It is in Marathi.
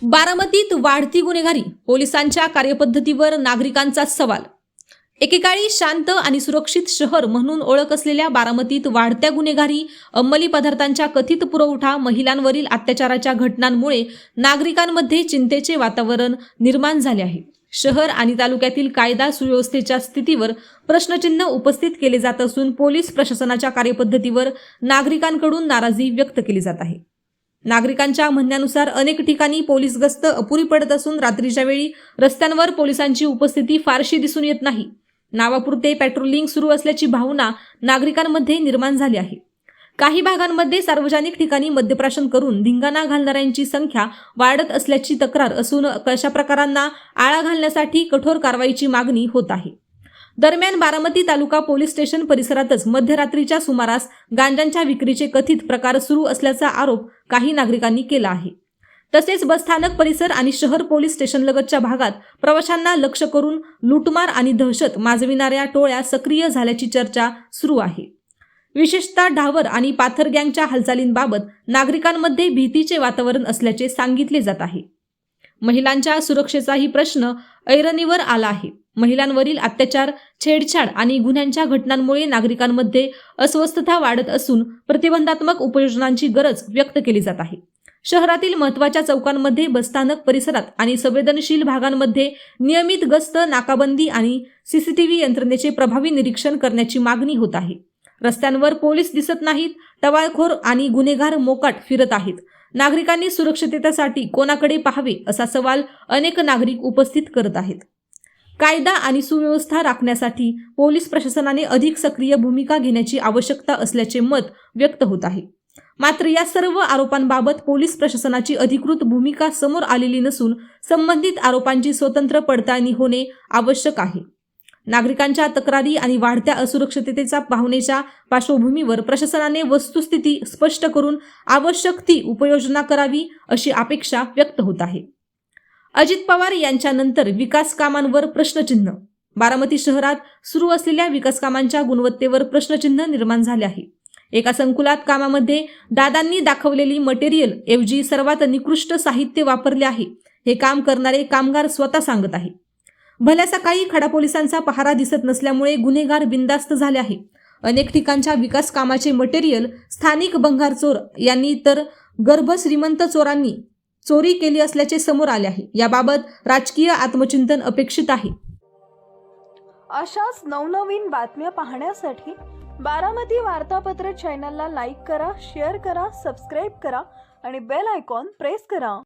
बारामतीत वाढती गुन्हेगारी, पोलिसांच्या कार्यपद्धतीवर नागरिकांचा सवाल। एकेकाळी शांत आणि सुरक्षित शहर म्हणून ओळख असलेल्या बारामतीत वाढत्या गुन्हेगारी, अंमली पदार्थांच्या कथित पुरवठा, महिलांवरील अत्याचाराच्या घटनांमुळे नागरिकांमध्ये चिंतेचे वातावरण निर्माण झाले आहे। शहर आणि तालुक्यातील कायदा सुव्यवस्थेच्या स्थितीवर प्रश्नचिन्ह उपस्थित केले जात असून पोलीस प्रशासनाच्या कार्यपद्धतीवर नागरिकांकडून नाराजी व्यक्त केली जात आहे। नागरिकांच्या म्हणण्यानुसार अनेक ठिकाणी पोलीस गस्त अपुरी पडत असून रात्रीच्या वेळी रस्त्यांवर पोलिसांची उपस्थिती फारशी दिसून येत नाही। नावापुरते पेट्रोलिंग सुरू असल्याची भावना नागरिकांमध्ये निर्माण झाली आहे। काही भागांमध्ये सार्वजनिक ठिकाणी मद्यप्राशन करून धिंगाणा घालणाऱ्यांची संख्या वाढत असल्याची तक्रार असून अशा प्रकारांना आळा घालण्यासाठी कठोर कारवाईची मागणी होत आहे। दरम्यान बारामती तालुका पोलीस स्टेशन परिसरातच मध्यरात्रीच्या सुमारास गांजांच्या विक्रीचे कथित प्रकार सुरू असल्याचा आरोप काही नागरिकांनी केला आहे। तसेच बसस्थानक परिसर आणि शहर पोलीस स्टेशनलगतच्या भागात प्रवाशांना लक्ष करून लूटमार आणि दहशत माजविणाऱ्या टोळ्या सक्रिय झाल्याची चर्चा सुरू आहे। विशेषतः ढावर आणि पाथर गँगच्या हालचालींबाबत नागरिकांमध्ये भीतीचे वातावरण असल्याचे सांगितले जात आहे। महिलांच्या सुरक्षेचाही प्रश्न ऐरणीवर आला आहे। महिलांवरील अत्याचार, छेडछाड आणि गुन्ह्यांच्या घटनांमुळे नागरिकांमध्ये अस्वस्थता वाढत असून प्रतिबंधात्मक उपाययोजनांची गरज व्यक्त केली जात आहे। शहरातील महत्त्वाच्या चौकांमध्ये, बसस्थानक परिसरात आणि संवेदनशील भागांमध्ये नियमित गस्त, नाकाबंदी आणि सीसीटीव्ही यंत्रणेचे प्रभावी निरीक्षण करण्याची मागणी होत आहे। रस्त्यांवर पोलीस दिसत नाहीत, टवाळखोर आणि गुन्हेगार मोकाट फिरत आहेत। नागरिकांनी सुरक्षिततेसाठी कोणाकडे पाहावे असा सवाल अनेक नागरिक उपस्थित करत आहेत। कायदा आणि सुव्यवस्था राखण्यासाठी पोलीस प्रशासनाने अधिक सक्रिय भूमिका घेण्याची आवश्यकता असल्याचे मत व्यक्त होत आहे। मात्र या सर्व आरोपांबाबत पोलीस प्रशासनाची अधिकृत भूमिका समोर आलेली नसून संबंधित आरोपांची स्वतंत्र पडताळणी होणे आवश्यक आहे। नागरिकांच्या तक्रारी आणि वाढत्या असुरक्षिततेच्या भावनेच्या पार्श्वभूमीवर प्रशासनाने वस्तुस्थिती स्पष्ट करून आवश्यक ती उपाययोजना करावी अशी अपेक्षा व्यक्त होत आहे। अजित पवार यांच्यानंतर विकास कामांवर प्रश्नचिन्ह। बारामती शहरात सुरू असलेल्या विकास कामांच्या गुणवत्तेवर प्रश्नचिन्ह निर्माण झाले आहे। एका संकुलात कामामध्ये दादांनी दाखवलेली मटेरियल ऐवजी सर्वात निकृष्ट साहित्य वापरले आहे, हे काम करणारे कामगार स्वतः सांगत आहे। भल्या सकाळी खडा पोलिसांचा पहारा दिसत नसल्यामुळे गुन्हेगार बिनधास्त झाले आहे। अनेक ठिकाणच्या विकास कामाचे मटेरियल स्थानिक भंगार चोर यांनी तर गर्भ श्रीमंत चोरांनी चोरी केली असल्याचे समोर आले आहे। याबाबत राजकीय आत्मचिंतन अपेक्षित आहे। अशाच नवनवीन बातम्या पाहण्यासाठी बारामती वार्तापत्र चॅनलला लाईक करा, शेअर करा, सबस्क्राईब करा आणि बेल आयकॉन प्रेस करा।